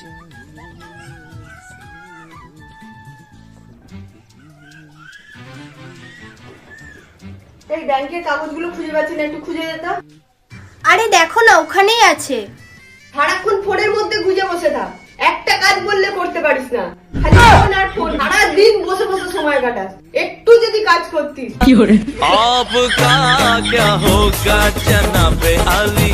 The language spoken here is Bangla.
এই ব্যাংকের কাগজগুলো খুঁজে পাচ্ছি না, একটু খুঁজে দে তো। আরে দেখো না, ওখানেই আছে। সারাক্ষণ ফোনের মধ্যে গুজে বসে থাক, একটা কাজ বললে করতে পারিস না, খালি ফোন আর ফোন, সারাদিন বসে বসে সময় কাটাস। একটু যদি কাজ করতিস। आपका क्या होगा जनाबे आली।